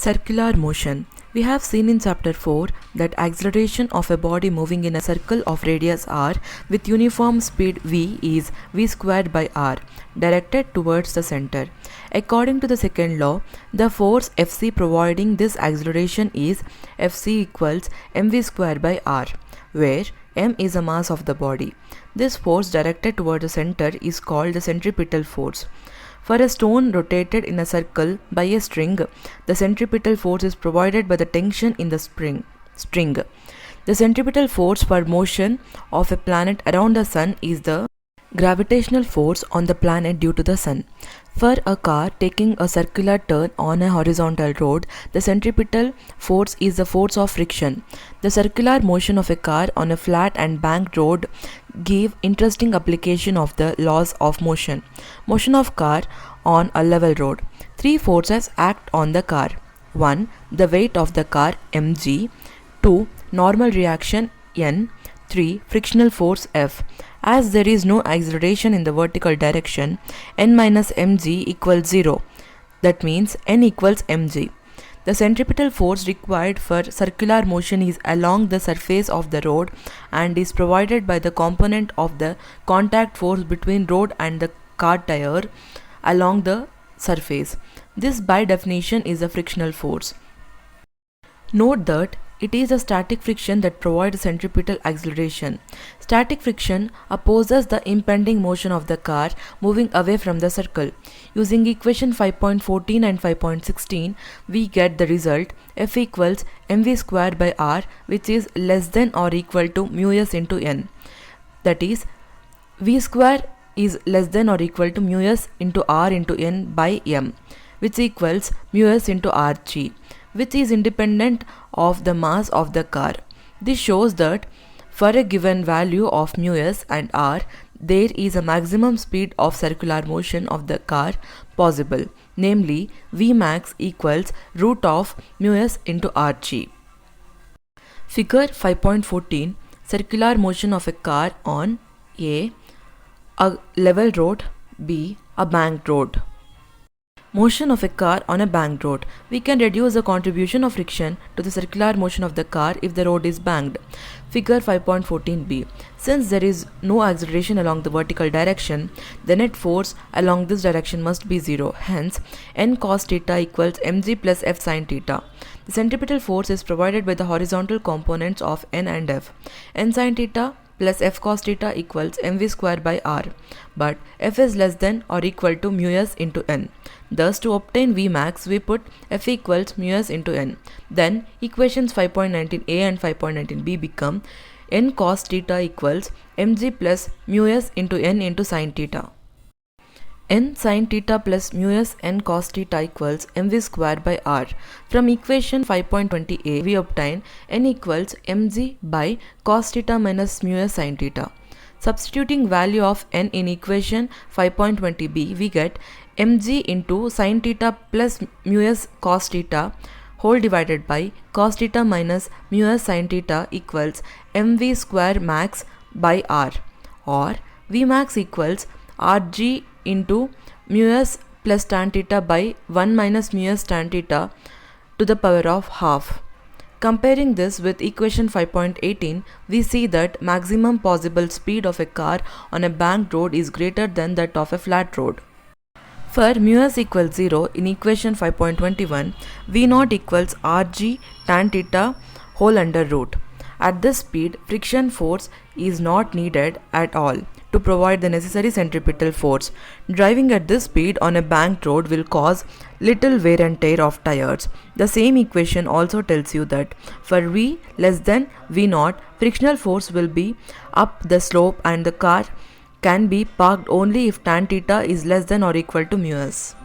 Circular motion. We have seen in chapter 4 that acceleration of a body moving in a circle of radius r with uniform speed v is v squared by r, directed towards the center. According to the second law, the force Fc providing this acceleration is Fc equals mv squared by r, where m is the mass of the body. This force directed toward the center is called the centripetal force. For a stone rotated in a circle by a string, the centripetal force is provided by the tension in the string. The centripetal force for motion of a planet around the sun is the gravitational force on the planet due to the sun. For a car taking a circular turn on a horizontal road, the centripetal force is the force of friction. The circular motion of a car on a flat and banked road give interesting application of the laws of motion. Motion of car on a level road. Three forces act on the car. 1. The weight of the car mg. 2. Normal reaction n. 3. Frictional force F. As there is no acceleration in the vertical direction, n minus mg equals 0. That means n equals mg. The centripetal force required for circular motion is along the surface of the road and is provided by the component of the contact force between road and the car tire along the surface. This by definition is a frictional force. Note that it is the static friction that provides centripetal acceleration. Static friction opposes the impending motion of the car moving away from the circle. Using equation 5.14 and 5.16, we get the result F equals mv squared by r, which is less than or equal to mu s into n. That is, v square is less than or equal to mu s into r into n by m, which equals mu s into rg, which is independent of the mass of the car. This shows that for a given value of mu s and r, there is a maximum speed of circular motion of the car possible, namely V max equals root of mu s into rg. Figure 5.14. Circular motion of a car on A level road, B a banked road. Motion of a car on a banked road. We can reduce the contribution of friction to the circular motion of the car if the road is banked. Figure 5.14b. Since there is no acceleration along the vertical direction, the net force along this direction must be 0. Hence, n cos theta equals mg plus f sin theta. The centripetal force is provided by the horizontal components of n and f. N sin theta plus f cos theta equals mv square by r, but f is less than or equal to mu s into n. Thus, to obtain V max, we put f equals mu s into n. Then, equations 5.19a and 5.19b become n cos theta equals mg plus mu s into n into sin theta. N sin theta plus mu s n cos theta equals mv square by r. From equation 5.20a, we obtain n equals mg by cos theta minus mu s sin theta. Substituting value of n in equation 5.20b, we get mg into sin theta plus mu s cos theta whole divided by cos theta minus mu s sin theta equals mv square max by r, or v max equals rg into mu s plus tan theta by 1 minus mu s tan theta to the power of half. Comparing this with equation 5.18, we see that maximum possible speed of a car on a banked road is greater than that of a flat road. For mu s equals 0 in equation 5.21, v naught equals rg tan theta whole under root. At this speed, friction force is not needed at all to provide the necessary centripetal force. Driving at this speed on a banked road will cause little wear and tear of tires. The same equation also tells you that for v less than v naught, frictional force will be up the slope and the car can be parked only if tan theta is less than or equal to mu s.